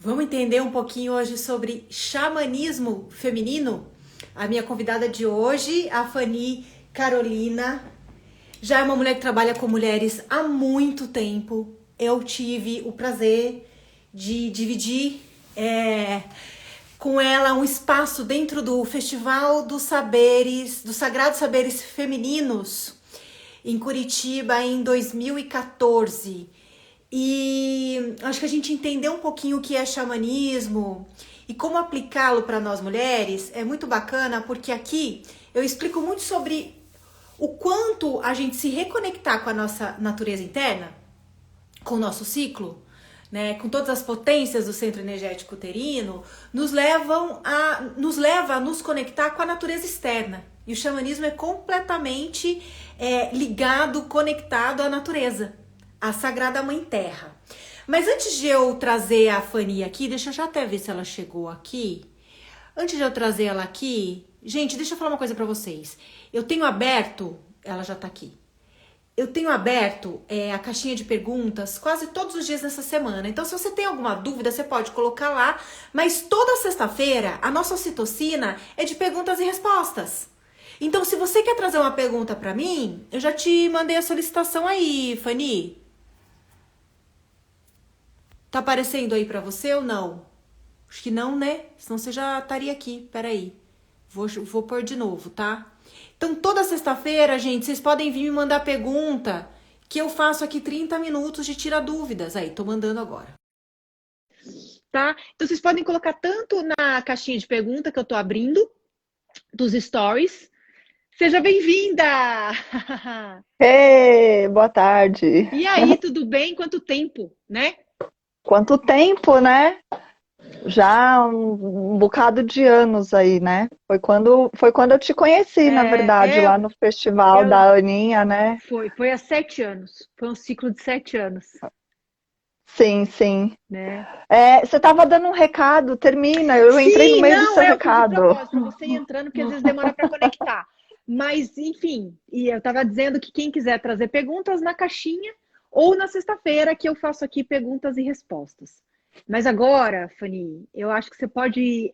Vamos entender um pouquinho hoje sobre xamanismo feminino? A minha convidada de hoje, a Fanny Carolina, já é uma mulher que trabalha com mulheres há muito tempo. Eu tive o prazer de dividir com ela um espaço dentro do Festival dos Saberes, dos Sagrados Saberes Femininos, em Curitiba, em 2014. E acho que a gente entender um pouquinho o que é xamanismo e como aplicá-lo para nós mulheres é muito bacana, porque aqui eu explico muito sobre o quanto a gente se reconectar com a nossa natureza interna, com o nosso ciclo, né, com todas as potências do centro energético uterino, nos leva a nos conectar com a natureza externa. E o xamanismo é completamente ligado, conectado à natureza, a Sagrada Mãe Terra. Mas antes de eu trazer a Fanny aqui, deixa eu já até ver se ela chegou aqui. Antes de eu trazer ela aqui, gente, deixa eu falar uma coisa pra vocês. Eu tenho aberto, ela já tá aqui. Eu tenho aberto a caixinha de perguntas quase todos os dias nessa semana. Então, se você tem alguma dúvida, você pode colocar lá. Mas toda sexta-feira, a nossa ocitocina é de perguntas e respostas. Então, se você quer trazer uma pergunta pra mim, eu já te mandei a solicitação aí, Fanny. Tá aparecendo aí pra você ou não? Acho que não, né? Senão você já estaria aqui. Peraí. Vou pôr de novo, tá? Então, toda sexta-feira, gente, vocês podem vir me mandar pergunta, que eu faço aqui 30 minutos de tira dúvidas. Aí, tô mandando agora. Tá? Então, vocês podem colocar tanto na caixinha de pergunta que eu tô abrindo, dos stories. Seja bem-vinda! Ei, boa tarde. E aí, tudo bem? Quanto tempo, né? Quanto tempo, né? Já um bocado de anos aí, né? Foi quando eu te conheci, na verdade, lá no festival da Aninha, né? Foi há 7 anos. Foi um ciclo de 7 anos, Sim, sim. né? Você estava dando um recado, termina. Eu entrei no Sim, meio do não, seu eu fiz de recado. propósito, para você ir entrando, porque às vezes demora para conectar. Mas, enfim, e eu estava dizendo que quem quiser trazer perguntas na caixinha ou na sexta-feira, que eu faço aqui perguntas e respostas. Mas agora, Fanny, eu acho que você pode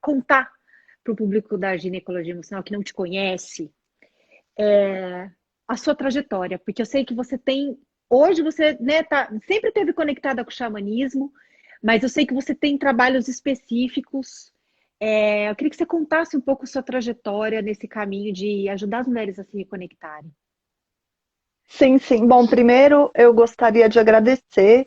contar para o público da ginecologia emocional que não te conhece a sua trajetória, porque eu sei que você tem. Hoje você sempre esteve conectada com o xamanismo, mas eu sei que você tem trabalhos específicos. Eu queria que você contasse um pouco sua trajetória nesse caminho de ajudar as mulheres a se reconectarem. Sim, sim. Bom, primeiro eu gostaria de agradecer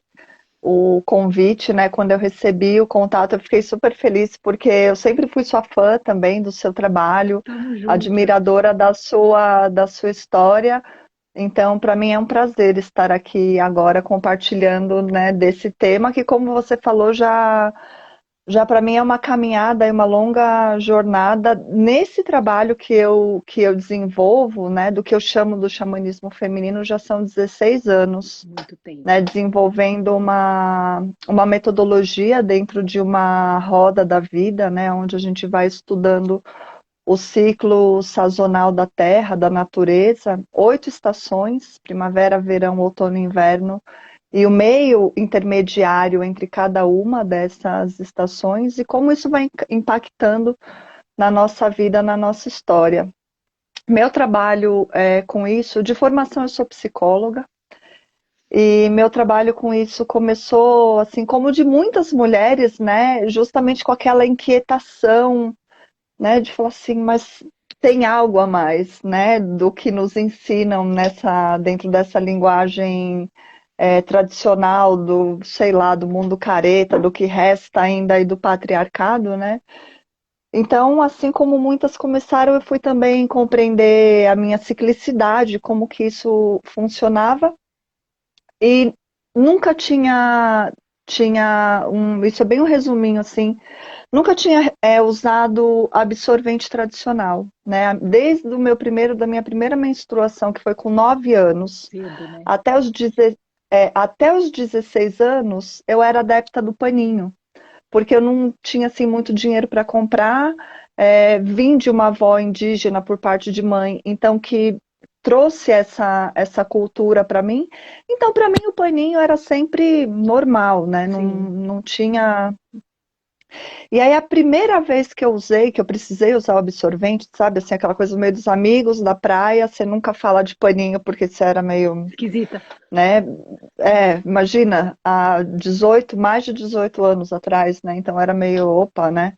o convite, né? Quando eu recebi o contato, eu fiquei super feliz, porque eu sempre fui sua fã também do seu trabalho, Tamo junto. admiradora da sua história. Então, para mim é um prazer estar aqui agora compartilhando, né, desse tema que, como você falou, já para mim é uma caminhada e uma longa jornada nesse trabalho que eu desenvolvo, né, do que eu chamo do xamanismo feminino, já são 16 anos, Muito tempo. né, desenvolvendo uma metodologia dentro de uma roda da vida, né, onde a gente vai estudando o ciclo sazonal da Terra, da natureza, 8 estações, primavera, verão, outono e inverno, e o meio intermediário entre cada uma dessas estações e como isso vai impactando na nossa vida, na nossa história. Meu trabalho com isso, de formação eu sou psicóloga, e meu trabalho com isso começou, assim como de muitas mulheres, né, justamente com aquela inquietação, né, de falar assim, mas tem algo a mais, né, do que nos ensinam dentro dessa linguagem tradicional do, sei lá, do mundo careta, do que resta ainda aí do patriarcado, né? Então, assim como muitas começaram, eu fui também compreender a minha ciclicidade, como que isso funcionava, e nunca isso é bem um resuminho assim, nunca tinha usado absorvente tradicional, né? Desde da minha primeira menstruação, que foi com 9 anos, Cedo, né? até os 16 anos, eu era adepta do paninho, porque eu não tinha assim muito dinheiro para comprar. Vim de uma avó indígena por parte de mãe, então que trouxe essa cultura para mim. Então, para mim, o paninho era sempre normal, né? Não, Sim. não tinha. E aí, a primeira vez que eu usei, que eu precisei usar o absorvente, sabe? Assim, aquela coisa no meio dos amigos, da praia, você nunca fala de paninho porque você era meio, Esquisita. né? Imagina, há 18, mais de 18 anos atrás, né? Então era meio, opa, né?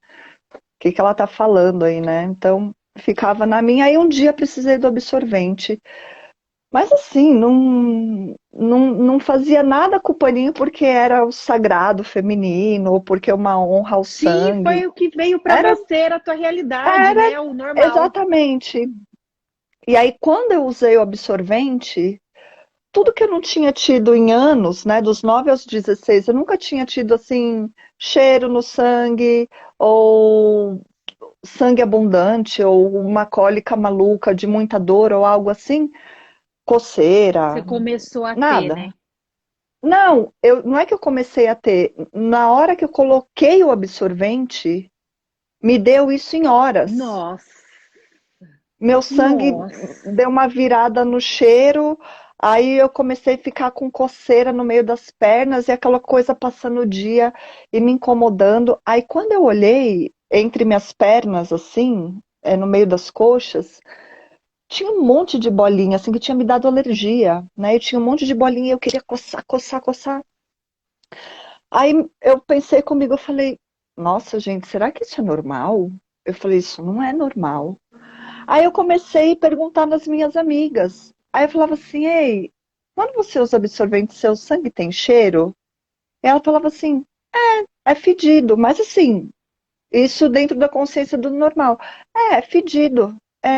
O que que ela tá falando aí, né? Então ficava na minha. Aí um dia precisei do absorvente. Mas assim, não fazia nada com o paninho porque era o sagrado feminino, ou porque é uma honra ao Sim, sangue. foi o que veio para Era, você, era a tua realidade, era né? O normal. exatamente. E aí, quando eu usei o absorvente, tudo que eu não tinha tido em anos, né, dos 9 aos 16, eu nunca tinha tido assim cheiro no sangue ou sangue abundante ou uma cólica maluca de muita dor ou algo assim, Você coceira, começou a ter, nada. né? Não, não é que eu comecei a ter, na hora que eu coloquei o absorvente, me deu isso em horas. Nossa, Meu sangue nossa. deu uma virada no cheiro, aí eu comecei a ficar com coceira no meio das pernas e aquela coisa passando o dia e me incomodando. Aí quando eu olhei entre minhas pernas, assim, no meio das coxas, tinha um monte de bolinha, assim, que tinha me dado alergia, né? E tinha um monte de bolinha e eu queria coçar, coçar, coçar. Aí eu pensei comigo, eu falei, nossa, gente, será que isso é normal? Eu falei, isso não é normal. Aí eu comecei a perguntar nas minhas amigas. Aí eu falava assim, ei, quando você usa absorvente, seu sangue tem cheiro? E ela falava assim, é fedido, mas assim, isso dentro da consciência do normal. É fedido.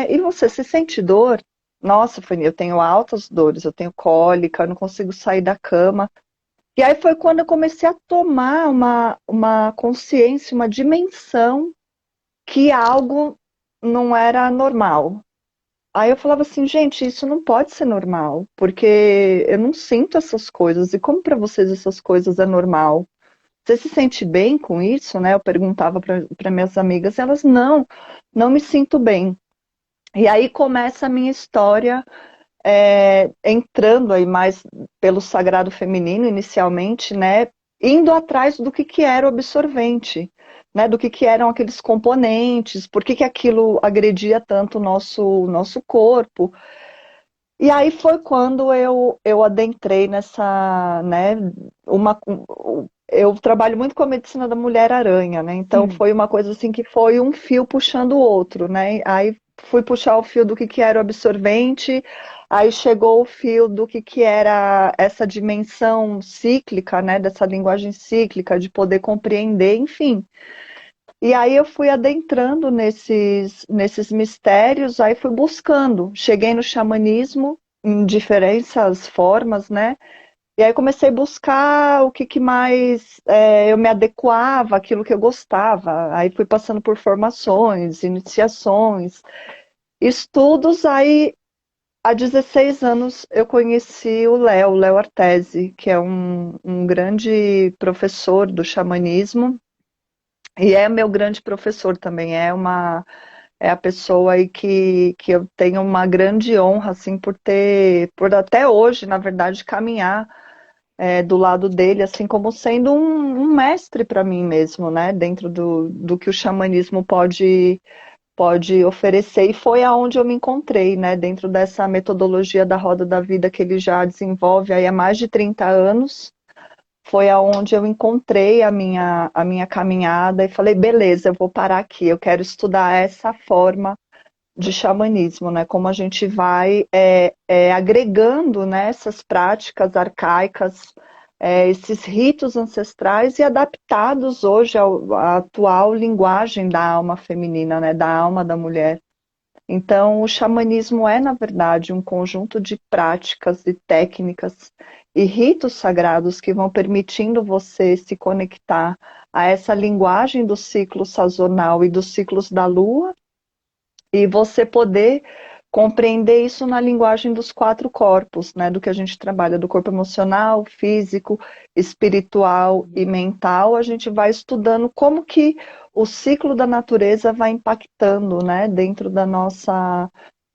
E você, se sente dor? Nossa, Fanny, eu tenho altas dores, eu tenho cólica, eu não consigo sair da cama. E aí foi quando eu comecei a tomar uma consciência, uma dimensão que algo não era normal. Aí eu falava assim, gente, isso não pode ser normal, porque eu não sinto essas coisas. E como para vocês essas coisas é normal? Você se sente bem com isso, né? Eu perguntava para minhas amigas, elas não me sinto bem. E aí começa a minha história, entrando aí mais pelo sagrado feminino inicialmente, né? Indo atrás do que era o absorvente, né? Do que eram aqueles componentes, por que aquilo agredia tanto o nosso corpo. E aí foi quando eu adentrei nessa, né, uma, eu trabalho muito com a medicina da mulher-aranha, né? Então Sim. foi uma coisa assim que foi um fio puxando o outro, né? Aí fui puxar o fio do que era o absorvente, aí chegou o fio do que era essa dimensão cíclica, né? Dessa linguagem cíclica, de poder compreender, enfim. E aí eu fui adentrando nesses mistérios, aí fui buscando. Cheguei no xamanismo em diferentes formas, né? E aí comecei a buscar o que mais eu me adequava, aquilo que eu gostava. Aí fui passando por formações, iniciações, estudos. Aí há 16 anos eu conheci o Léo Artesi, que é um grande professor do xamanismo. E é meu grande professor também, é a pessoa aí que eu tenho uma grande honra, assim, por até hoje, na verdade, caminhar do lado dele, assim, como sendo um mestre para mim mesmo, né, dentro do que o xamanismo pode oferecer, e foi aonde eu me encontrei, né, dentro dessa metodologia da Roda da Vida que ele já desenvolve aí há mais de 30 anos, foi aonde eu encontrei a minha caminhada e falei, beleza, eu vou parar aqui, eu quero estudar essa forma de xamanismo, né? Como a gente vai agregando, né, essas práticas arcaicas, esses ritos ancestrais e adaptados hoje à atual linguagem da alma feminina, né? Da alma da mulher. Então, o xamanismo é, na verdade, um conjunto de práticas e técnicas e ritos sagrados que vão permitindo você se conectar a essa linguagem do ciclo sazonal e dos ciclos da lua, e você poder compreender isso na linguagem dos 4 corpos, né, do que a gente trabalha, do corpo emocional, físico, espiritual e mental. A gente vai estudando como que o ciclo da natureza vai impactando, né, dentro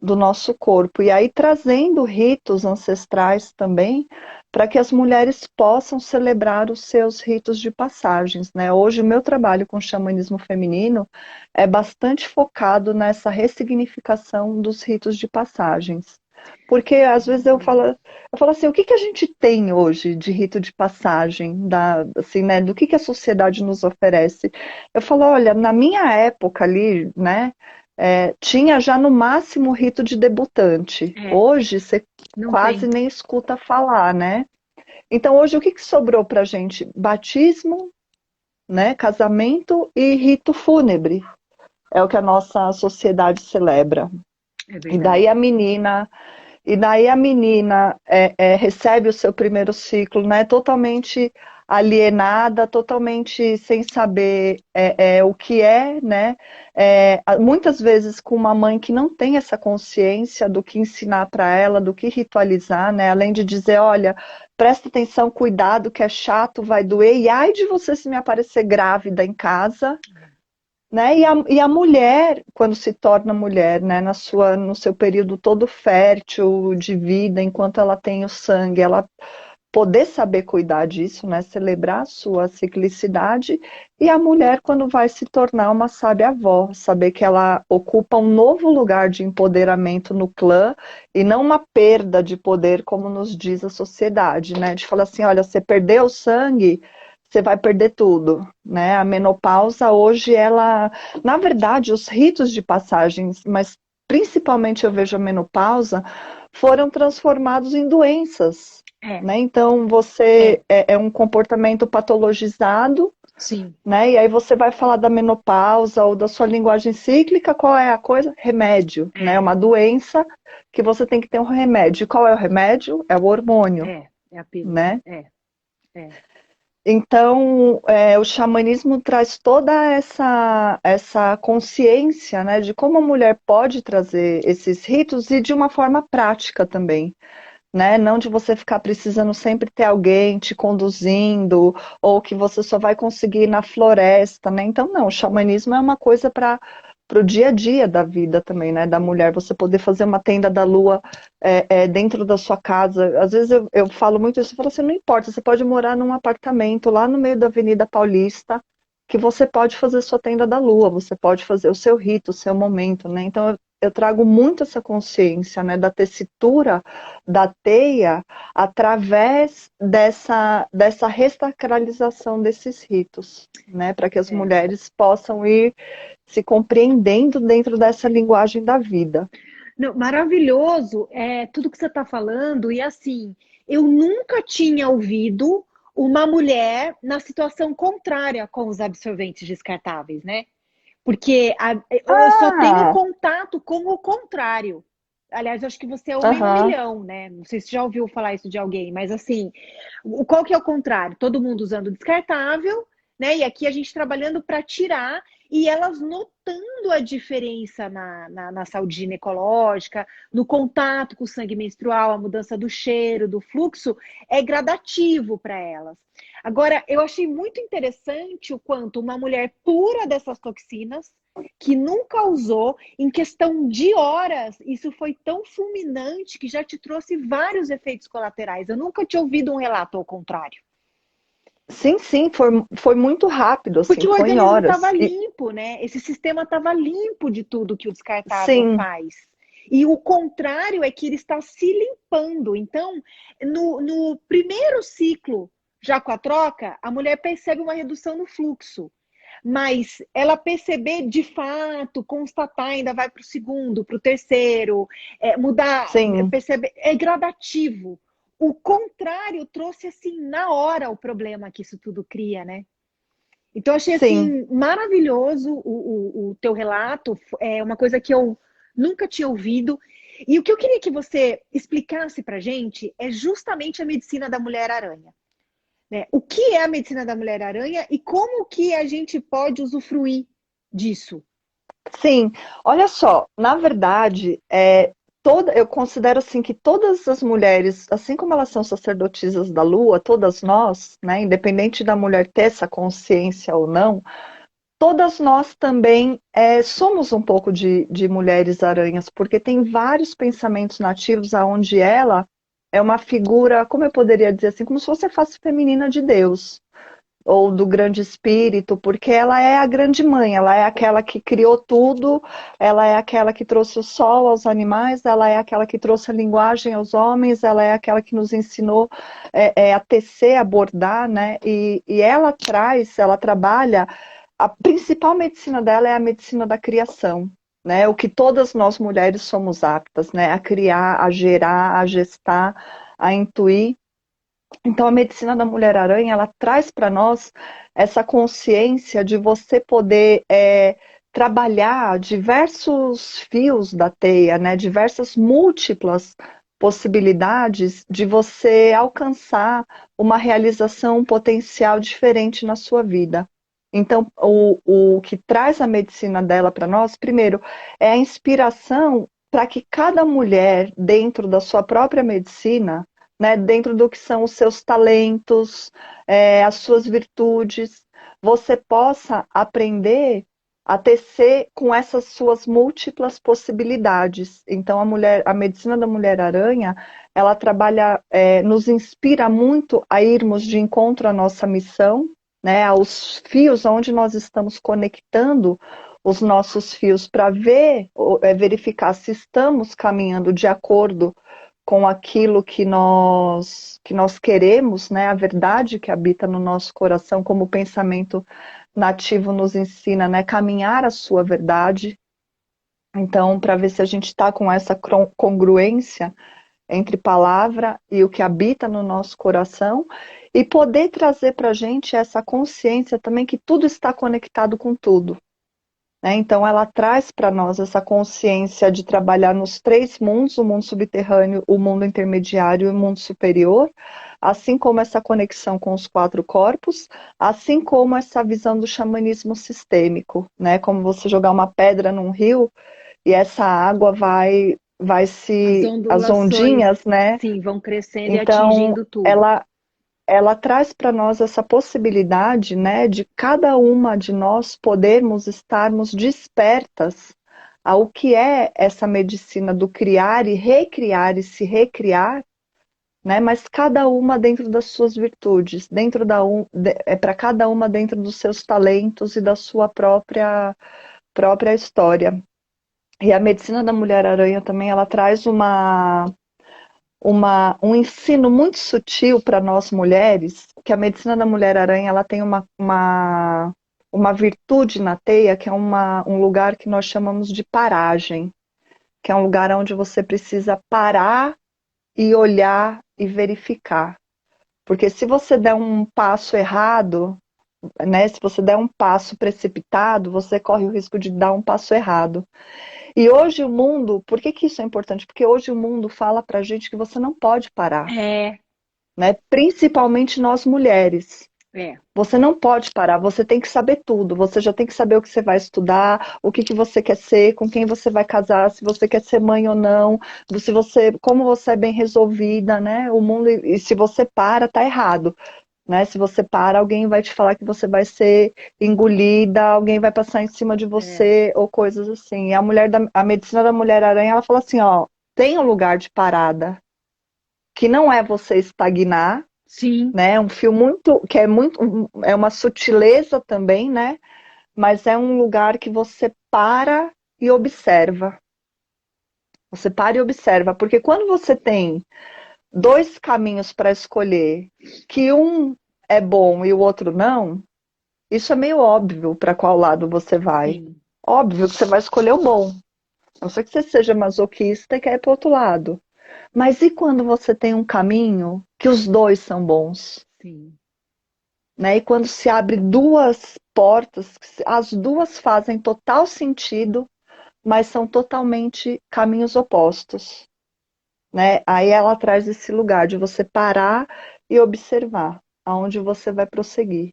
do nosso corpo. E aí trazendo ritos ancestrais também, para que as mulheres possam celebrar os seus ritos de passagens, né? Hoje o meu trabalho com xamanismo feminino é bastante focado nessa ressignificação dos ritos de passagens. Porque às vezes eu falo assim, o que que a gente tem hoje de rito de passagem, assim, né, do que a sociedade nos oferece? Eu falo, olha, na minha época ali, né, tinha já no máximo o rito de debutante. Hoje você quase nem escuta falar, né? Então hoje o que que sobrou pra gente? Batismo, né, casamento e rito fúnebre. É o que a nossa sociedade celebra. E daí a menina recebe o seu primeiro ciclo, né, totalmente alienada, totalmente sem saber o que né, muitas vezes com uma mãe que não tem essa consciência do que ensinar para ela, do que ritualizar, né, além de dizer, olha, presta atenção, cuidado, que é chato, vai doer, e ai de você se me aparecer grávida em casa, né? E a mulher, quando se torna mulher, né, no seu período todo fértil de vida, enquanto ela tem o sangue, ela poder saber cuidar disso, né, celebrar a sua ciclicidade, e a mulher quando vai se tornar uma sábia avó, saber que ela ocupa um novo lugar de empoderamento no clã, e não uma perda de poder, como nos diz a sociedade, né, de falar assim, olha, você perdeu o sangue, você vai perder tudo, né? A menopausa hoje, na verdade, os ritos de passagens, mas principalmente eu vejo a menopausa, foram transformados em doenças, né? Então você é um comportamento patologizado, Sim. né? E aí você vai falar da menopausa ou da sua linguagem cíclica, qual é a coisa? Remédio, né? Uma doença que você tem que ter um remédio. E qual é o remédio? É o hormônio, É a pílula, né? Então, o xamanismo traz toda essa consciência, né, de como a mulher pode trazer esses ritos e de uma forma prática também, né? Não de você ficar precisando sempre ter alguém te conduzindo ou que você só vai conseguir ir na floresta, né? Então, não, o xamanismo é uma coisa para o dia a dia da vida também, né? Da mulher, você poder fazer uma tenda da lua dentro da sua casa. Às vezes eu falo muito isso, eu falo assim, não importa, você pode morar num apartamento lá no meio da Avenida Paulista, que você pode fazer sua tenda da lua, você pode fazer o seu rito, o seu momento, né? Então eu trago muito essa consciência, né, da tessitura da teia através dessa ressacralização desses ritos, né, para que as mulheres possam ir se compreendendo dentro dessa linguagem da vida. Não, maravilhoso tudo que você está falando, e assim, eu nunca tinha ouvido uma mulher na situação contrária com os absorventes descartáveis, né? Porque eu só tenho contato com o contrário. Aliás, eu acho que você é uma em um milhão, né? Não sei se já ouviu falar isso de alguém, mas assim, qual que é o contrário? Todo mundo usando descartável, né? E aqui a gente trabalhando para tirar e elas notando a diferença na saúde ginecológica, no contato com o sangue menstrual, a mudança do cheiro, do fluxo, é gradativo para elas. Agora, eu achei muito interessante o quanto uma mulher pura dessas toxinas, que nunca usou, em questão de horas, isso foi tão fulminante que já te trouxe vários efeitos colaterais. Eu nunca tinha ouvido um relato ao contrário. Sim, foi muito rápido, assim, porque o foi em organismo horas. estava limpo, né? Esse sistema estava limpo de tudo que o descartável faz. E o contrário é que ele está se limpando. Então, no primeiro ciclo, já com a troca, a mulher percebe uma redução no fluxo. Mas ela perceber de fato, constatar, ainda vai para o segundo, para o terceiro, mudar, perceber, é gradativo. O contrário trouxe assim na hora o problema que isso tudo cria, né? Então, achei assim maravilhoso o teu relato, é uma coisa que eu nunca tinha ouvido. E o que eu queria que você explicasse pra gente é justamente a medicina da mulher-aranha. Né? O que é a medicina da mulher-aranha e como que a gente pode usufruir disso? Sim, olha só, na verdade, eu considero assim que todas as mulheres, assim como elas são sacerdotisas da lua, todas nós, né, independente da mulher ter essa consciência ou não, todas nós também somos um pouco de mulheres aranhas, porque tem vários pensamentos nativos aonde ela é uma figura, como eu poderia dizer assim, como se fosse a face feminina de Deus, ou do grande espírito, porque ela é a grande mãe, ela é aquela que criou tudo, ela é aquela que trouxe o sol aos animais, ela é aquela que trouxe a linguagem aos homens, ela é aquela que nos ensinou a tecer, a bordar, né? E ela trabalha, a principal medicina dela é a medicina da criação, né? O que todas nós mulheres somos aptas, né? A criar, a gerar, a gestar, a intuir. Então, a medicina da Mulher-Aranha, ela traz para nós essa consciência de você poder trabalhar diversos fios da teia, né? Diversas múltiplas possibilidades de você alcançar uma realização, um potencial diferente na sua vida. Então, o que traz a medicina dela para nós, primeiro, é a inspiração para que cada mulher, dentro da sua própria medicina, né, dentro do que são os seus talentos, as suas virtudes, você possa aprender a tecer com essas suas múltiplas possibilidades. Então, a medicina da Mulher-Aranha, ela trabalha, nos inspira muito a irmos de encontro à nossa missão, né, aos fios onde nós estamos conectando os nossos fios para verificar se estamos caminhando de acordo com aquilo que nós queremos, né? A verdade que habita no nosso coração, como o pensamento nativo nos ensina, né? Caminhar a sua verdade. Então, para ver se a gente está com essa congruência entre palavra e o que habita no nosso coração, e poder trazer para a gente essa consciência também que tudo está conectado com tudo. Né? Então, ela traz para nós essa consciência de trabalhar nos 3 mundos, o mundo subterrâneo, o mundo intermediário e o mundo superior, assim como essa conexão com os 4 corpos, assim como essa visão do xamanismo sistêmico, né? Como você jogar uma pedra num rio e essa água vai as ondinhas, né? Sim, vão crescendo e Então, atingindo tudo. ela traz para nós essa possibilidade, né, de cada uma de nós podermos estarmos despertas ao que é essa medicina do criar e recriar e se recriar, né, mas cada uma dentro das suas virtudes, para cada uma dentro dos seus talentos e da sua própria história. E a medicina da Mulher-Aranha também, ela traz um ensino muito sutil para nós mulheres, que a medicina da Mulher-Aranha ela tem uma virtude na teia, que é um lugar que nós chamamos de paragem, que é um lugar onde você precisa parar e olhar e verificar. Porque se você der um passo errado, né, se você der um passo precipitado, você corre o risco de dar um passo errado. E hoje o mundo, por que isso é importante? Porque hoje o mundo fala pra gente que você não pode parar, né? Principalmente nós mulheres. Você não pode parar, você tem que saber tudo, você já tem que saber o que você vai estudar, o que você quer ser, com quem você vai casar, se você quer ser mãe ou não, como você é bem resolvida, né? O mundo, e se você para, tá errado. Né? Se você para, alguém vai te falar que você vai ser engolida, alguém vai passar em cima de você, ou coisas assim. E a medicina da Mulher-Aranha, ela fala assim, ó, tem um lugar de parada, que não é você estagnar, Sim. né? Um fio é uma sutileza também, né? Mas é um lugar que você para e observa. Você para e observa, porque quando você tem 2 caminhos para escolher, que um é bom e o outro não, isso é meio óbvio para qual lado você vai. Sim. Óbvio que você vai escolher o bom. A não ser que você seja masoquista e quer ir para o outro lado. Mas e quando você tem um caminho que os 2 são bons? Sim. Né? E quando se abre 2 portas, as 2 fazem total sentido, mas são totalmente caminhos opostos. Né? Aí ela traz esse lugar de você parar e observar aonde você vai prosseguir,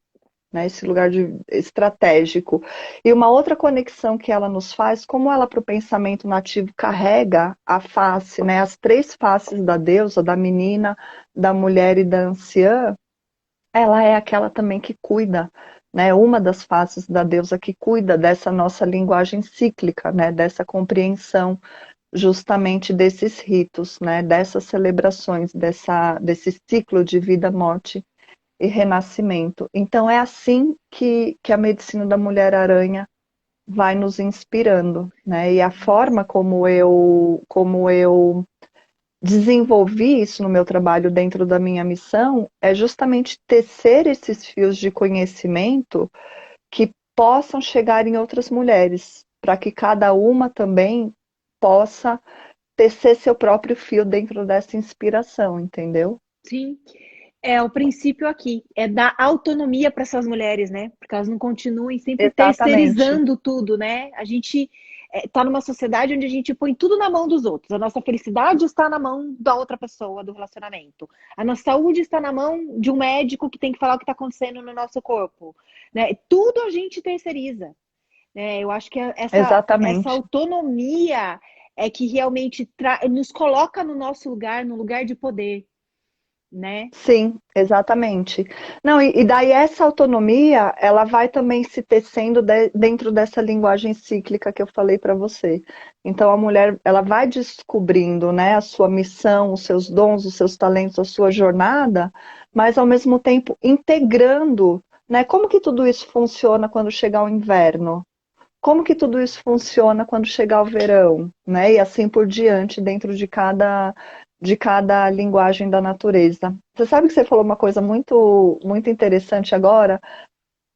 né? Esse lugar estratégico. E uma outra conexão que ela nos faz, como ela para o pensamento nativo carrega a face, né? As 3 faces da deusa, da menina, da mulher e da anciã, ela é aquela também que cuida né? Uma das faces da deusa que cuida dessa nossa linguagem cíclica, né? Dessa compreensão justamente desses ritos, né? Dessas celebrações, desse ciclo de vida, morte e renascimento. Então é assim que a medicina da Mulher-Aranha vai nos inspirando, né? E a forma como eu desenvolvi isso no meu trabalho dentro da minha missão é justamente tecer esses fios de conhecimento que possam chegar em outras mulheres, para que cada uma também possa tecer seu próprio fio dentro dessa inspiração, entendeu? Sim. É o princípio aqui, é dar autonomia para essas mulheres, né? Porque elas não continuem sempre Exatamente. terceirizando tudo, né? A gente está numa sociedade onde a gente põe tudo na mão dos outros. A nossa felicidade está na mão da outra pessoa, do relacionamento. A nossa saúde está na mão de um médico que tem que falar o que está acontecendo no nosso corpo, né? Tudo a gente terceiriza, né? Eu acho que essa Exatamente. autonomia é que realmente nos coloca no nosso lugar, no lugar de poder, né? Sim, exatamente. Não, e daí essa autonomia, ela vai também se tecendo dentro dessa linguagem cíclica que eu falei para você. Então a mulher, ela vai descobrindo, né, a sua missão, os seus dons, os seus talentos, a sua jornada, mas ao mesmo tempo integrando, né, como que tudo isso funciona quando chegar o inverno? Como que tudo isso funciona quando chegar o verão, né? E assim por diante, dentro de cada linguagem da natureza. Você sabe que você falou uma coisa muito, muito interessante agora,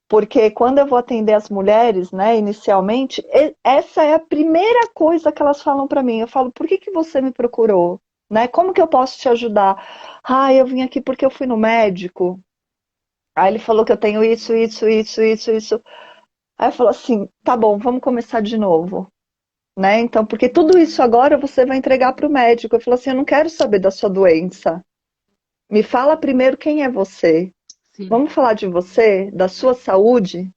porque quando eu vou atender as mulheres, né, inicialmente, essa é a primeira coisa que elas falam para mim. Eu falo, por que que você me procurou? Né? Como que eu posso te ajudar? Ah, eu vim aqui porque eu fui no médico. Aí ele falou que eu tenho isso, isso, isso, isso, isso. Aí eu falo assim, tá bom, vamos começar de novo. Né? Então, porque tudo isso agora você vai entregar para o médico. Eu falo assim, eu não quero saber da sua doença. Me fala primeiro quem é você. Sim. Vamos falar de você, da sua saúde,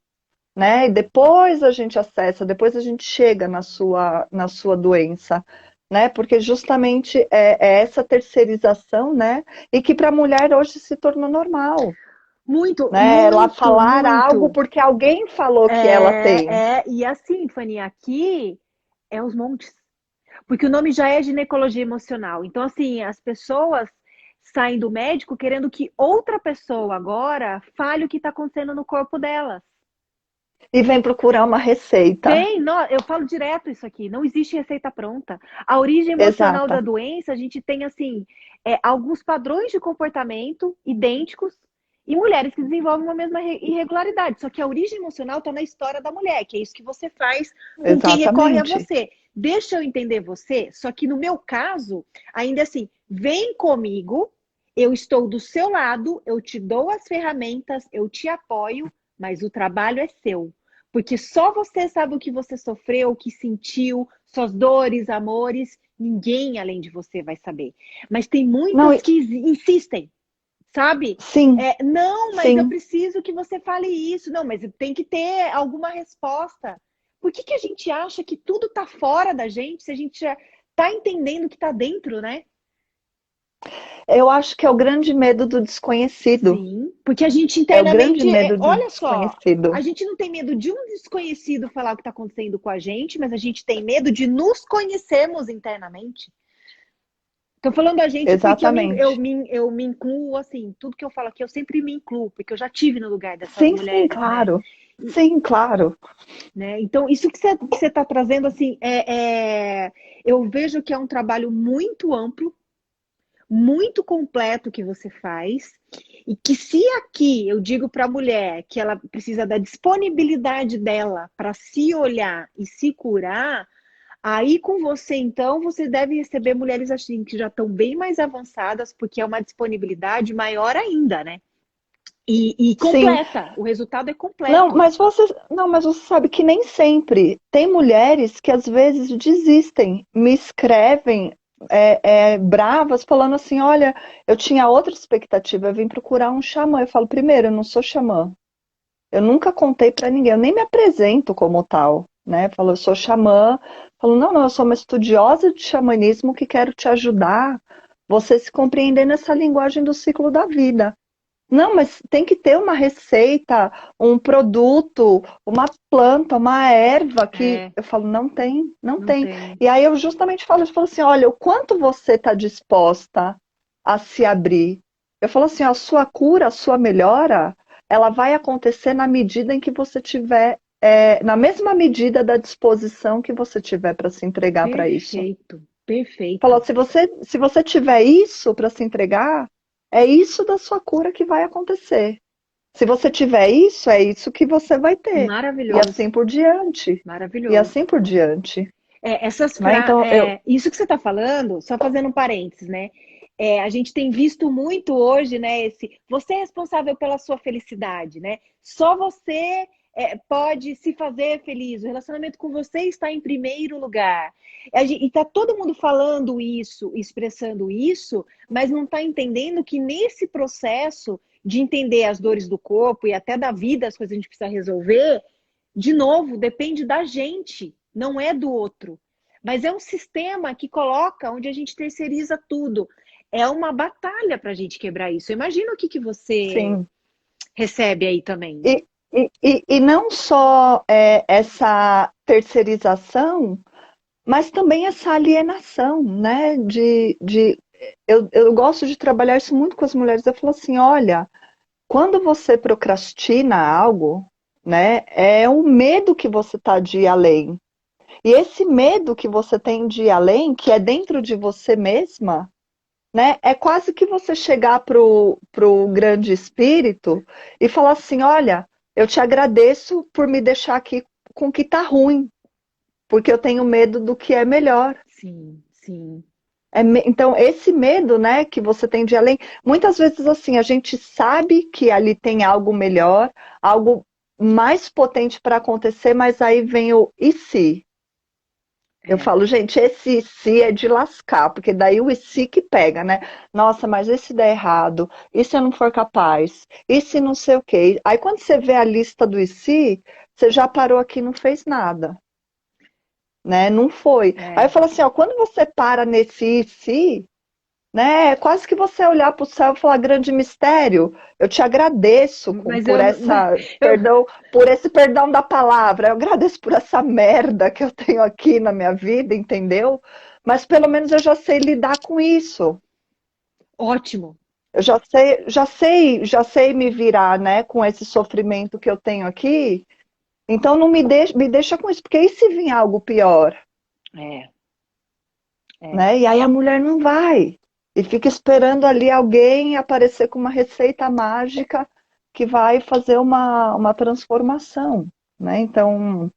né? E depois a gente acessa, depois a gente chega na sua doença, né? Porque justamente é essa terceirização, né? E que para a mulher hoje se tornou normal, Muito, né? Ela muito, falar algo muito. porque alguém falou que ela tem. E assim, Fanny, aqui é os montes. Porque o nome já é ginecologia emocional. Então, assim, as pessoas saem do médico querendo que outra pessoa agora fale o que está acontecendo no corpo delas. E vem procurar uma receita. Vem, não, eu falo direto isso aqui, não existe receita pronta. A origem emocional da Exata. doença, a gente tem, assim, alguns padrões de comportamento idênticos e mulheres que desenvolvem uma mesma irregularidade. Só que a origem emocional está na história da mulher, que é isso que você faz com quem recorre a Exatamente. você. Deixa eu entender você, só que no meu caso, ainda assim, vem comigo, eu estou do seu lado, eu te dou as ferramentas, eu te apoio, mas o trabalho é seu. Porque só você sabe o que você sofreu, o que sentiu, suas dores, amores, ninguém além de você vai saber. Mas tem Não, muitas que insistem, sabe? sim, Não, mas eu sim. preciso que você fale isso. Não, mas tem que ter alguma resposta. Por que a gente acha que tudo tá fora da gente se a gente já tá entendendo o que tá dentro, né? Eu acho que é o grande medo do desconhecido. Sim, porque a gente É o grande internamente, medo do olha só, a desconhecido. gente não tem medo de um desconhecido falar o que está acontecendo com a gente, mas a gente tem medo de nos conhecermos internamente. Estou falando a gente porque Exatamente. eu me incluo, assim, tudo que eu falo aqui eu sempre me incluo, porque eu já tive no lugar dessas Sim, sim, mulheres, né? claro. Sim, claro. Né? Então, isso que você está trazendo, assim, eu vejo que é um trabalho muito amplo, muito completo que você faz, e que se aqui eu digo para a mulher que ela precisa da disponibilidade dela para se olhar e se curar, aí com você então você deve receber mulheres assim que já estão bem mais avançadas, porque é uma disponibilidade maior ainda, né? E Sim. completa, o resultado é Não, completo. mas você sabe que nem sempre. Tem mulheres que às vezes desistem, me escrevem bravas, falando assim: olha, eu tinha outra expectativa, eu vim procurar um xamã. Eu falo, primeiro, eu não sou xamã. Eu nunca contei pra ninguém, eu nem me apresento como tal, né? Falo, eu sou xamã. Falo, não, não, eu sou uma estudiosa de xamanismo que quero te ajudar você se compreender nessa linguagem do ciclo da vida, Não, mas tem que ter uma receita, um produto, uma planta, uma erva que É, eu falo, não tem, não não tem. tem. E aí eu justamente eu falo assim, olha, o quanto você está disposta a se abrir. Eu falo assim, ó, a sua cura, a sua melhora, ela vai acontecer na medida em que você tiver, na mesma medida da disposição que você tiver para se entregar para isso. Perfeito, perfeito. Falou, se você tiver isso para se entregar, é isso da sua cura que vai acontecer. Se você tiver isso, é isso que você vai ter. E Maravilhoso, assim por diante. E maravilhoso. assim por diante. Né? Isso que você está falando, só fazendo um parênteses, né? A gente tem visto muito hoje, né? Você é responsável pela sua felicidade, né? Só você pode se fazer feliz. O relacionamento com você está em primeiro lugar. E está todo mundo falando isso, expressando isso, mas não está entendendo que nesse processo de entender as dores do corpo e até da vida, as coisas que a gente precisa resolver, de novo, depende da gente, não é do outro. Mas é um sistema que coloca onde a gente terceiriza tudo. É uma batalha para a gente quebrar isso. Imagina o que você Sim. recebe aí também. E não só essa terceirização, mas também essa alienação, né? Eu gosto de trabalhar isso muito com as mulheres. Eu falo assim, olha, quando você procrastina algo, né, é um medo que você tá de ir além. E esse medo que você tem de ir além, que é dentro de você mesma, né, é quase que você chegar pro grande espírito e falar assim, olha, eu te agradeço por me deixar aqui com o que tá ruim, porque eu tenho medo do que é melhor. Sim, sim. Então, esse medo, né, que você tem de ir além, muitas vezes assim, a gente sabe que ali tem algo melhor, algo mais potente para acontecer, mas aí vem o e se? Eu É. falo, gente, esse e se é de lascar, porque daí o e se que pega, né? Nossa, mas e se der errado? E se eu não for capaz? E se não sei o quê? Aí quando você vê a lista do e se, você já parou aqui e não fez nada, né? Não foi. Aí eu É. falo assim, ó, quando você para nesse e se, né? É quase que você olhar para o céu e falar, grande mistério, eu te agradeço Mas por essa eu, perdão, por esse perdão da palavra, eu agradeço por essa merda que eu tenho aqui na minha vida, entendeu? Mas pelo menos eu já sei lidar com isso. ótimo. Eu já sei me virar, né, com esse sofrimento que eu tenho aqui. Então não me deixa com isso, porque e se vir algo pior? É, é. Né? E aí a mulher não vai. E fica esperando ali alguém aparecer com uma receita mágica que vai fazer uma transformação, né? Então,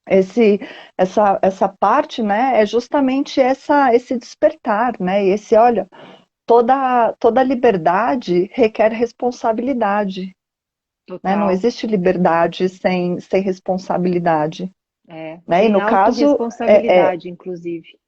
essa parte, né, é justamente esse despertar, né? E olha, toda liberdade requer responsabilidade, né? Não Total. existe liberdade sem responsabilidade, né? E Sem no caso, autorresponsabilidade, inclusive.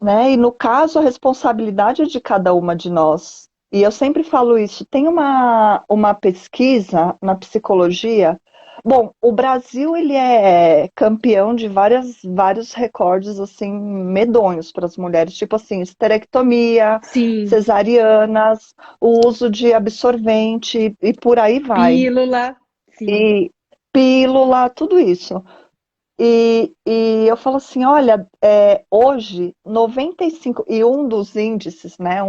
né? E no caso, a responsabilidade é de cada uma de nós. E eu sempre falo isso. Tem uma pesquisa na psicologia. Bom, o Brasil ele é campeão de vários recordes assim medonhos para as mulheres, tipo assim, esterectomia, Sim, cesarianas, o uso de absorvente e por aí vai. pílula. Sim. E pílula, tudo isso. E eu falo assim, olha, hoje 95, e um dos índices, né,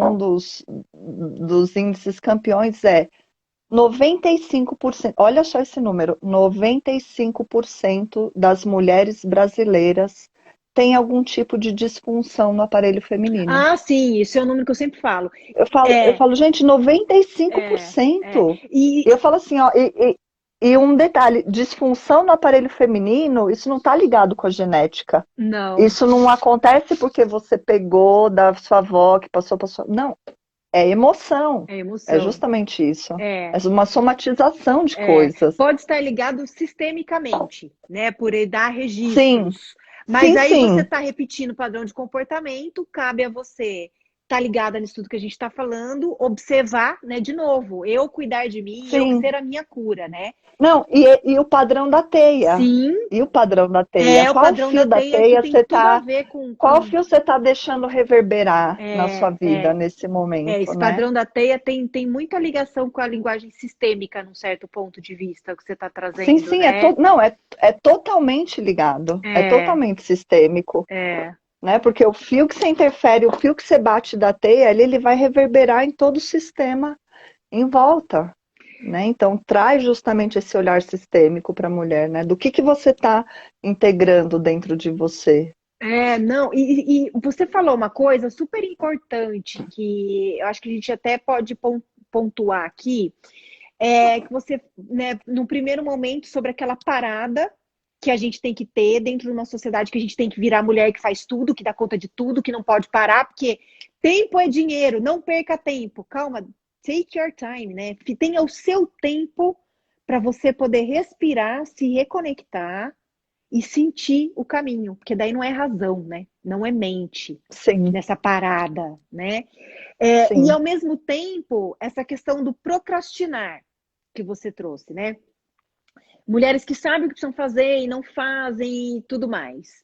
dos índices campeões é 95%, olha só esse número, 95% das mulheres brasileiras têm algum tipo de disfunção no aparelho feminino. Ah, sim, isso é um número que eu sempre falo. Eu É, falo, gente, noventa e cinco por é, é. cento E E eu falo assim, ó, e um detalhe, disfunção no aparelho feminino, isso não está ligado com a genética. não, Isso não acontece porque você pegou da sua avó que passou para sua. Não, é emoção. é É emoção. justamente isso. É, É uma somatização de coisas. pode estar ligado sistemicamente, né? Por ele dar Sim, registros. Mas sim, aí você sim. está repetindo o padrão de comportamento, cabe a você tá ligada nisso tudo que a gente está falando, observar, né, de novo, eu cuidar de mim, eu Sim. ser a minha cura, né? Não, e o padrão da teia. Sim, E o padrão da teia? o Qual padrão da fio da teia que teia tem você tudo a tá, ver qual fio você tá deixando reverberar na sua é, vida é, nesse momento, esse né? padrão da teia tem muita ligação com a linguagem sistêmica, num certo ponto de vista, que você está Sim, trazendo, sim, né? não, é totalmente ligado, é É, totalmente sistêmico, é, né? Porque o fio que você interfere, o fio que você bate da teia, ele vai reverberar em todo o sistema em volta, né? Então traz justamente esse olhar sistêmico para a mulher, né? Do que você está integrando dentro de você. não, e você falou uma coisa super importante que eu acho que a gente até pode pontuar aqui, que você, né, no primeiro momento, sobre aquela parada que a gente tem que ter dentro de uma sociedade que a gente tem que virar a mulher que faz tudo, que dá conta de tudo, que não pode parar, porque tempo é dinheiro, não perca tempo. Calma, take your time, né? Tenha o seu tempo para você poder respirar, se reconectar e sentir o caminho, porque daí não é razão, né? Não é mente Sim, nessa parada, né? E sim. ao mesmo tempo, essa questão do procrastinar que você trouxe, né? Mulheres que sabem o que precisam fazer e não fazem e tudo mais.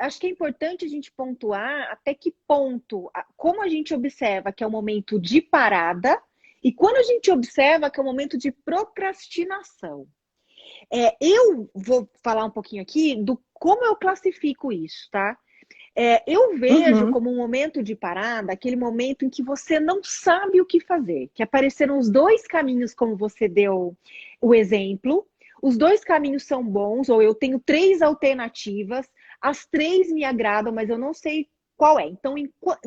Acho que é importante a gente pontuar até que ponto, como a gente observa que é o momento de parada e quando a gente observa que é o momento de procrastinação. Eu vou falar um pouquinho aqui do como eu classifico isso, tá? Eu vejo Uhum. como um momento de parada, aquele momento em que você não sabe o que fazer, que apareceram os dois caminhos, como você deu o exemplo. Os dois caminhos são bons, ou eu tenho três alternativas, as três me agradam, mas eu não sei qual é. Então,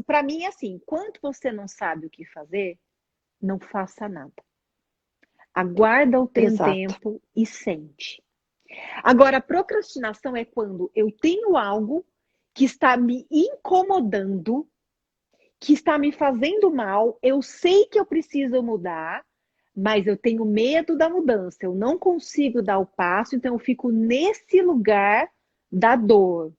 para mim, é assim: enquanto você não sabe o que fazer, não faça nada. Aguarda o teu Exato. tempo e sente. Agora, a procrastinação é quando eu tenho algo que está me incomodando, que está me fazendo mal, eu sei que eu preciso mudar, mas eu tenho medo da mudança, eu não consigo dar o passo, então eu fico nesse lugar da dor.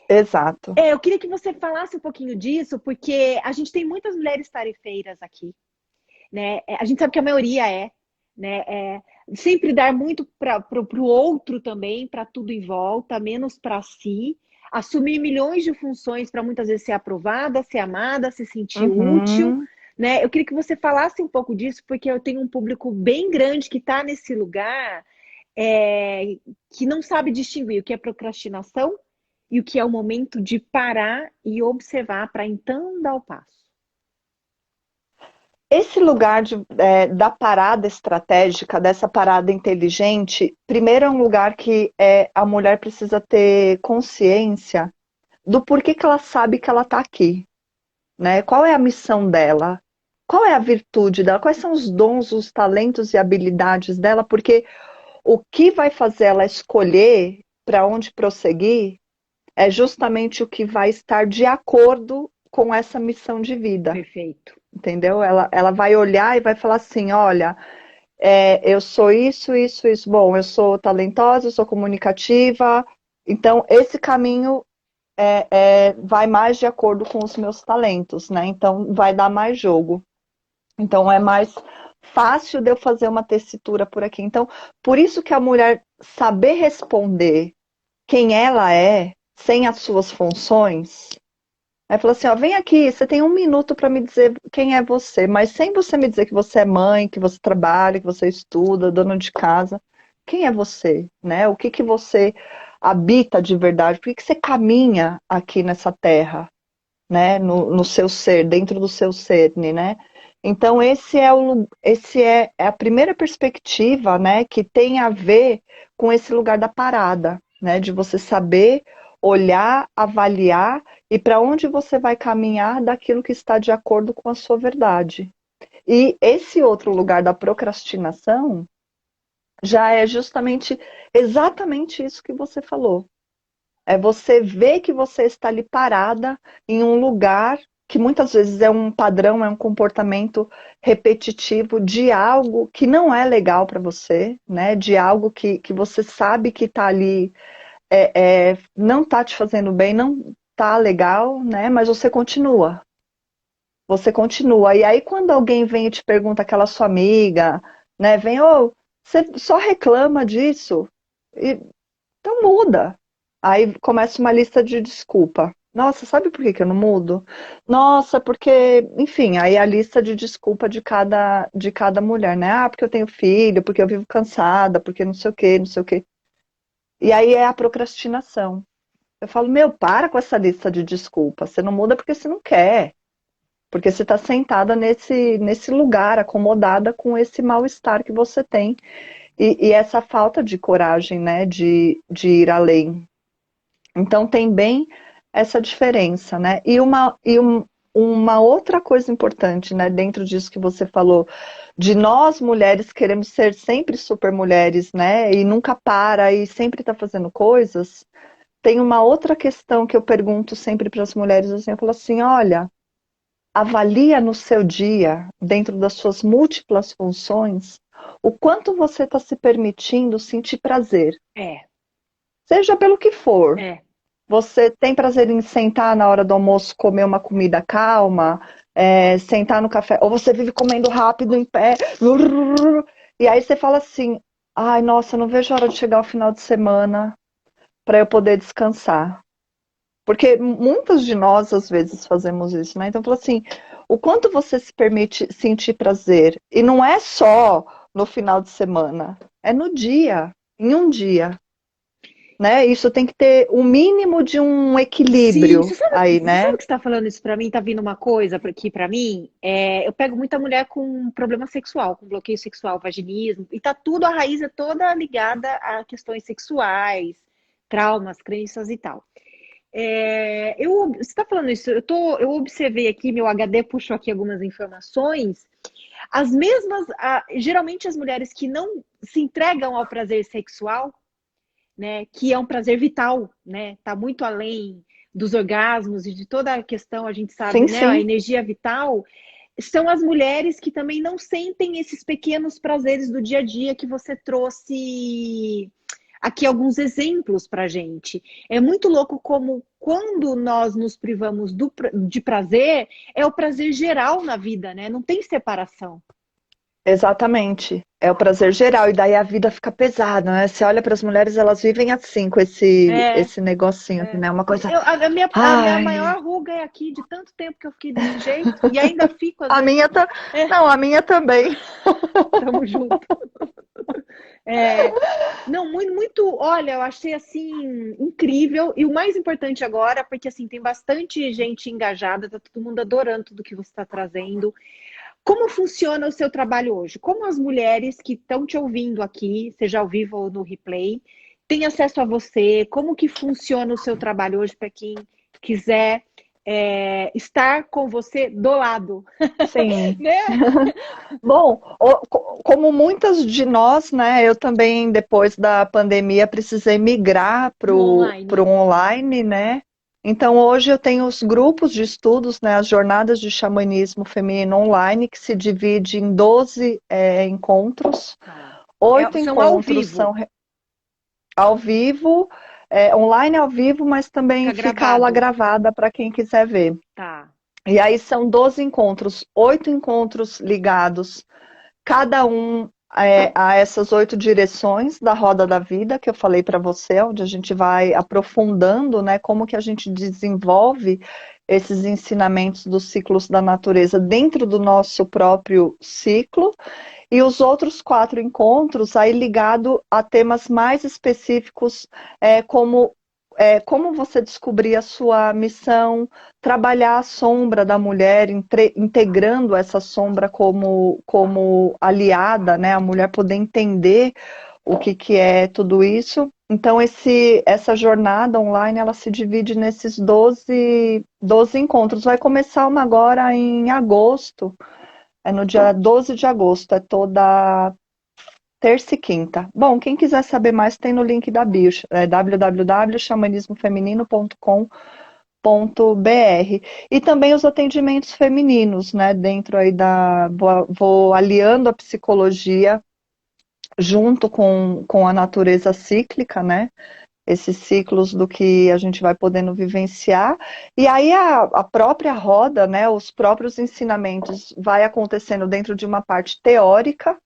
Exato. Eu queria que você falasse um pouquinho disso, porque a gente tem muitas mulheres tarefeiras aqui, né? A gente sabe que a maioria né? Sempre dar muito para o outro também, para tudo em volta, menos para si. Assumir milhões de funções para muitas vezes ser aprovada, ser amada, se sentir útil, Uhum. né? Eu queria que você falasse um pouco disso, porque eu tenho um público bem grande que está nesse lugar, que não sabe distinguir o que é procrastinação e o que é o momento de parar e observar para então dar o passo. Esse lugar da parada estratégica, dessa parada inteligente, primeiro é um lugar que a mulher precisa ter consciência do porquê que ela sabe que ela está aqui, né? Qual é a missão dela? Qual é a virtude dela? Quais são os dons, os talentos e habilidades dela? Porque o que vai fazer ela escolher para onde prosseguir é justamente o que vai estar de acordo com essa missão de vida. Perfeito. Entendeu? Ela vai olhar e vai falar assim: olha, eu sou isso, isso, isso. Bom, eu sou talentosa, eu sou comunicativa, então esse caminho vai mais de acordo com os meus talentos, né? Então vai dar mais jogo. Então é mais fácil de eu fazer uma tessitura por aqui. Então, por isso que a mulher saber responder quem ela é, sem as suas funções. Aí falou assim, ó, vem aqui, você tem 1 minuto para me dizer quem é você, mas sem você me dizer que você é mãe, que você trabalha, que você estuda, dona de casa. Quem é você, né? O que você habita de verdade? Por que você caminha aqui nessa terra, né? No seu ser, dentro do seu cerne, né? Então esse é a primeira perspectiva, né? Que tem a ver com esse lugar da parada, né? De você saber olhar, avaliar e para onde você vai caminhar daquilo que está de acordo com a sua verdade. E esse outro lugar da procrastinação já é justamente exatamente isso que você falou. É você ver que você está ali parada em um lugar que muitas vezes é um padrão, é um comportamento repetitivo de algo que não é legal para você, né? De algo que você sabe que está ali não está te fazendo bem, não tá legal, né? Mas você continua. Você continua. E aí, quando alguém vem e te pergunta, aquela sua amiga, né? Vem, ô, você só reclama disso? E, então muda. Aí começa uma lista de desculpa. Nossa, sabe por que que eu não mudo? Nossa, porque, enfim, aí a lista de desculpa de cada mulher, né? Ah, porque eu tenho filho, porque eu vivo cansada, porque não sei o quê, não sei o quê. E aí é a procrastinação. Eu falo, meu, para com essa lista de desculpas. Você não muda porque você não quer. Porque você está sentada nesse lugar, acomodada com esse mal-estar que você tem. E essa falta de coragem, né, de ir além. Então tem bem essa diferença, né? Uma outra coisa importante, né, dentro disso que você falou, de nós mulheres queremos ser sempre super mulheres, né? E nunca para e sempre está fazendo coisas. Tem uma outra questão que eu pergunto sempre para as mulheres, assim, eu falo assim, olha, avalia no seu dia, dentro das suas múltiplas funções, o quanto você está se permitindo sentir prazer. É, Seja pelo que for. é. Você tem prazer em sentar na hora do almoço, comer uma comida calma, sentar no café, ou você vive comendo rápido em pé, e aí você fala assim, ai, nossa, eu não vejo a hora de chegar o final de semana para eu poder descansar. Porque muitas de nós, às vezes, fazemos isso, né? Então, fala assim, o quanto você se permite sentir prazer, e não é só no final de semana, é no dia, em um dia. Né? Isso tem que ter o mínimo de um Sim, equilíbrio aí, você sabe né? que você está falando isso para mim? Tá vindo uma coisa aqui para mim? Eu pego muita mulher com problema sexual, com bloqueio sexual, vaginismo, e tá tudo, a raiz é toda ligada a questões sexuais, traumas, crenças e tal. Você está falando isso, eu observei aqui, meu HD puxou aqui algumas informações. As mesmas, geralmente as mulheres que não se entregam ao prazer sexual, né, que é um prazer vital, né, tá muito além dos orgasmos e de toda a questão, a gente sabe, Sim, né, a sim. energia vital, são as mulheres que também não sentem esses pequenos prazeres do dia a dia que você trouxe aqui alguns exemplos pra gente. É muito louco como quando nós nos privamos de prazer, é o prazer geral na vida, né? Não tem separação. Exatamente. É o prazer geral. E daí a vida fica pesada, né? Você olha para as mulheres, elas vivem assim, com É, esse negocinho, assim, né? Uma coisa. a minha Ai, maior ruga é aqui, de tanto tempo que eu fiquei desse jeito, e ainda fico, às a vezes. minha tá. É, Não, a minha também. tamo junto. É, não, muito, muito, olha, eu achei assim incrível. E o mais importante agora, porque assim, tem bastante gente engajada, tá todo mundo adorando tudo que você está trazendo. Como funciona o seu trabalho hoje? Como as mulheres que estão te ouvindo aqui, seja ao vivo ou no replay, têm acesso a você? Como que funciona o seu trabalho hoje para quem quiser estar com você do lado, Sim. né? Bom, como muitas de nós, né? Eu também, depois da pandemia, precisei migrar para No o online. online, né? Então, hoje eu tenho os grupos de estudos, né? As jornadas de xamanismo feminino online, que se divide em 12 encontros. Tá. 8 São ao encontros vivo, são ao vivo, online ao vivo, mas também fica fica aula gravado. gravada para quem quiser ver. Tá. E aí são 12 encontros, 8 encontros ligados, cada um a essas 8 direções da roda da vida que eu falei para você, onde a gente vai aprofundando, né, como que a gente desenvolve esses ensinamentos dos ciclos da natureza dentro do nosso próprio ciclo, e os outros 4 encontros aí ligado a temas mais específicos, como você descobrir a sua missão, trabalhar a sombra da mulher, integrando essa sombra como aliada, né? A mulher poder entender o que é tudo isso. Então, essa jornada online, ela se divide nesses 12 encontros. Vai começar uma agora em agosto, no dia 12 de agosto, é toda terça e quinta. Bom, quem quiser saber mais tem no link da bio, www.xamanismofeminino.com.br. E também os atendimentos femininos, né? Dentro aí vou aliando a psicologia junto com a natureza cíclica, né? esses ciclos do que a gente vai podendo vivenciar. E aí a própria roda, né, os próprios ensinamentos vai acontecendo dentro de uma parte teórica,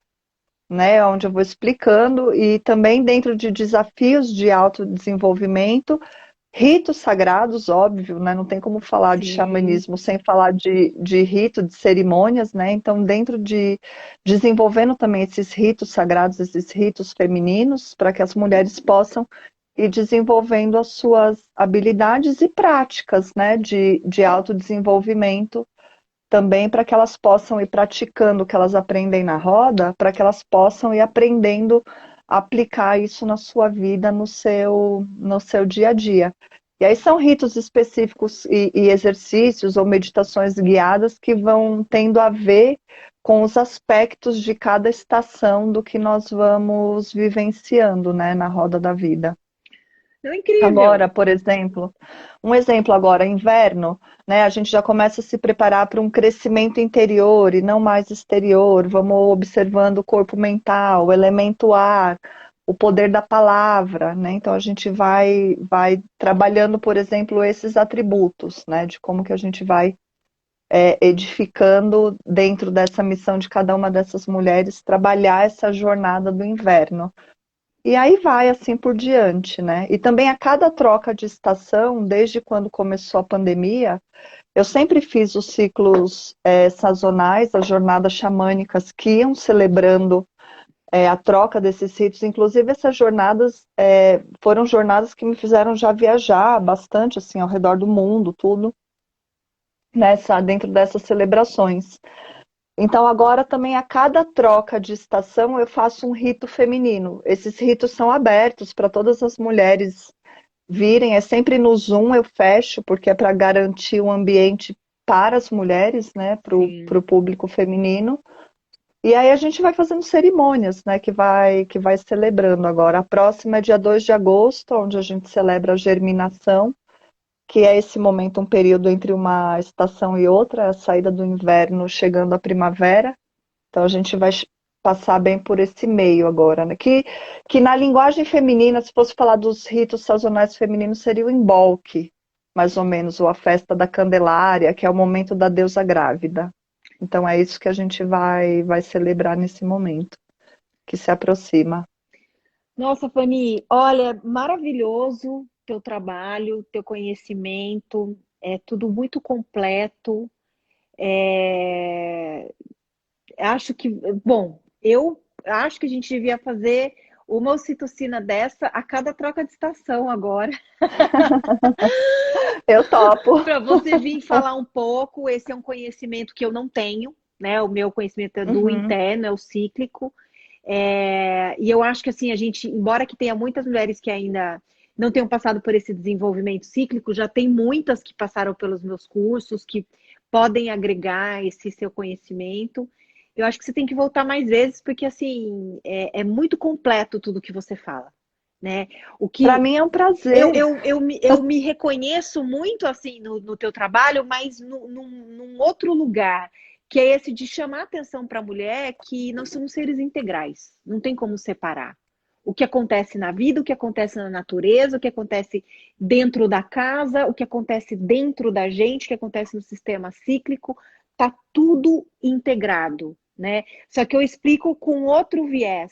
né, onde eu vou explicando, e também dentro de desafios de autodesenvolvimento, ritos sagrados, óbvio, né, não tem como falar de Sim. xamanismo sem falar de rito, de cerimônias, né, então dentro de desenvolvendo também esses ritos sagrados, esses ritos femininos, para que as mulheres possam ir desenvolvendo as suas habilidades e práticas, né, de autodesenvolvimento, também para que elas possam ir praticando o que elas aprendem na roda, para que elas possam ir aprendendo a aplicar isso na sua vida, no seu dia a dia. E aí são ritos específicos e exercícios ou meditações guiadas que vão tendo a ver com os aspectos de cada estação do que nós vamos vivenciando, né, na roda da vida. Não, é incrível. Agora, por exemplo, um exemplo agora, inverno, né? A gente já começa a se preparar para um crescimento interior e não mais exterior. Vamos observando o corpo mental, o elemento ar, o poder da palavra, né? Então a gente vai trabalhando, por exemplo, esses atributos, né? De como que a gente vai edificando dentro dessa missão de cada uma dessas mulheres, trabalhar essa jornada do inverno. E aí vai assim por diante, né? E também a cada troca de estação, desde quando começou a pandemia, eu sempre fiz os ciclos sazonais, as jornadas xamânicas que iam celebrando a troca desses ritos. Inclusive, essas jornadas foram jornadas que me fizeram já viajar bastante, assim, ao redor do mundo, tudo, dentro dessas celebrações. Então, agora também a cada troca de estação eu faço um rito feminino. Esses ritos são abertos para todas as mulheres virem. É sempre no Zoom, eu fecho, porque é para garantir um ambiente para as mulheres, né, para Sim. o público feminino. E aí a gente vai fazendo cerimônias, né, que vai celebrando agora. A próxima é dia 2 de agosto, onde a gente celebra a germinação, que é esse momento, um período entre uma estação e outra, a saída do inverno chegando à primavera. Então a gente vai passar bem por esse meio agora, né? Que na linguagem feminina, se fosse falar dos ritos sazonais femininos, seria o embolque, mais ou menos, ou a festa da Candelária, que é o momento da deusa grávida. Então é isso que a gente vai celebrar nesse momento, que se aproxima. Nossa, Fanny, olha, maravilhoso teu trabalho, teu conhecimento, é tudo muito completo. É, acho que, bom, eu acho que a gente devia fazer uma ocitocina dessa a cada troca de estação agora, Eu topo. para você vir falar um pouco. Esse é um conhecimento que eu não tenho, né? O meu conhecimento é do Uhum. interno, é o cíclico. E eu acho que assim, a gente, embora que tenha muitas mulheres que ainda não tenham passado por esse desenvolvimento cíclico, já tem muitas que passaram pelos meus cursos, que podem agregar esse seu conhecimento. Eu acho que você tem que voltar mais vezes, porque assim, é muito completo tudo que você fala, né? O Para que mim é um eu, prazer. eu, eu me reconheço muito assim no teu trabalho, mas num outro lugar, que é esse de chamar atenção para a mulher que nós somos seres integrais, não tem como separar. O que acontece na vida, o que acontece na natureza, o que acontece dentro da casa, o que acontece dentro da gente, o que acontece no sistema cíclico, tá tudo integrado, né? Só que eu explico com outro viés.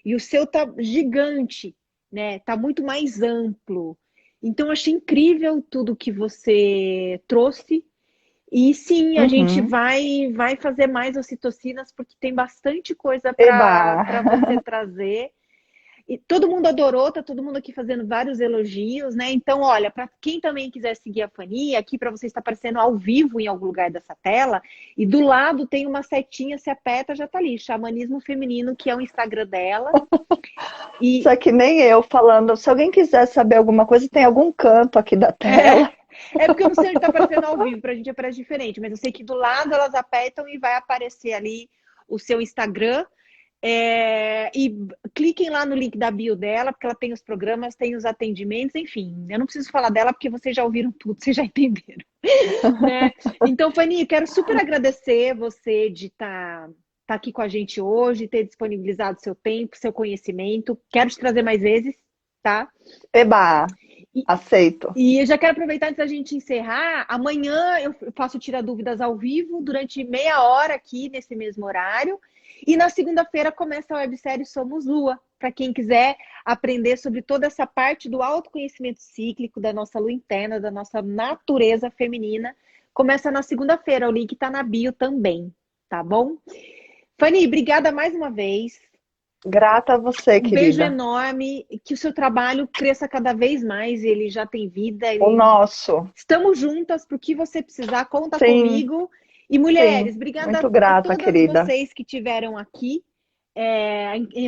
E o seu tá gigante, né? Tá muito mais amplo. Então, eu achei incrível tudo que você trouxe. E sim, a gente Uhum. vai fazer mais ocitocinas, porque tem bastante coisa Eba! para você trazer. E todo mundo adorou, tá todo mundo aqui fazendo vários elogios, né? Então, olha, para quem também quiser seguir a Fanny, aqui para você está aparecendo ao vivo em algum lugar dessa tela, e do lado tem uma setinha, se aperta, já tá ali, Xamanismo Feminino, que é o Instagram dela. Isso E é que nem eu falando. Se alguém quiser saber alguma coisa, tem algum canto aqui da tela. é porque eu não sei onde está aparecendo ao vivo, para a gente aparece diferente, mas eu sei que do lado elas apertam e vai aparecer ali o seu Instagram. E cliquem lá no link da bio dela, porque ela tem os programas, tem os atendimentos, enfim. Eu não preciso falar dela, porque vocês já ouviram tudo, vocês já entenderam. Né? Então, Fanny, quero super agradecer você de tá aqui com a gente hoje, ter disponibilizado seu tempo, seu conhecimento. Quero te trazer mais vezes, tá? Eba, E, aceito. e eu já quero aproveitar antes da gente encerrar. Amanhã eu faço Tira Dúvidas ao vivo durante meia hora aqui nesse mesmo horário. E na segunda-feira começa a websérie Somos Lua, para quem quiser aprender sobre toda essa parte do autoconhecimento cíclico, da nossa lua interna, da nossa natureza feminina. Começa na segunda-feira, o link está na bio também, tá bom? Fanny, obrigada mais uma vez. Grata a você, Um beijo querida. enorme, que o seu trabalho cresça cada vez mais, ele já tem vida. O nosso. Estamos juntas, pro que você precisar, conta Sim, comigo. E sim. mulheres, obrigada Muito a grata, todas querida. vocês que tiveram aqui.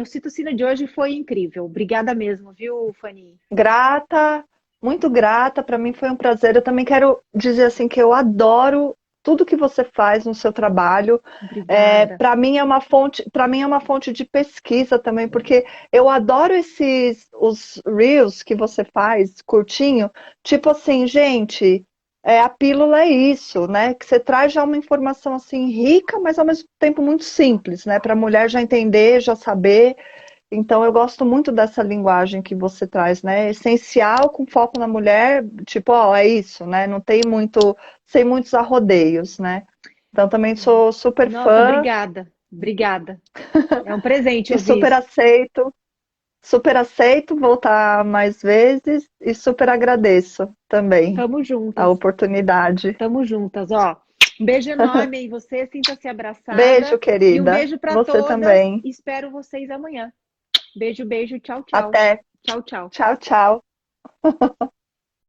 O Citocina de hoje foi incrível. Obrigada mesmo, viu, Fanny? Grata, muito grata. Para mim foi um prazer. Eu também quero dizer assim que eu adoro tudo que você faz no seu trabalho. Obrigada. Para mim é uma fonte, para mim é uma fonte de pesquisa também, porque eu adoro os reels que você faz, curtinho, tipo assim, gente, a pílula é isso, né? Que você traz já uma informação assim rica, mas ao mesmo tempo muito simples, né? Para a mulher já entender, já saber. Então, eu gosto muito dessa linguagem que você traz, né? Essencial, com foco na mulher, tipo, ó, é isso, né? Não tem muito, sem muitos arrodeios, né? Então, também sou super Nossa, fã obrigada. Obrigada. É um presente e ouvir isso. super aceito voltar mais vezes e super agradeço também Tamo a juntas. oportunidade. Tamo juntas, ó. Um beijo enorme em você, sinta-se Beijo, abraçada. E um querida. beijo para Você todas. também. Espero vocês amanhã. Beijo, beijo. Tchau, tchau. Até. Tchau, tchau. Tchau, tchau.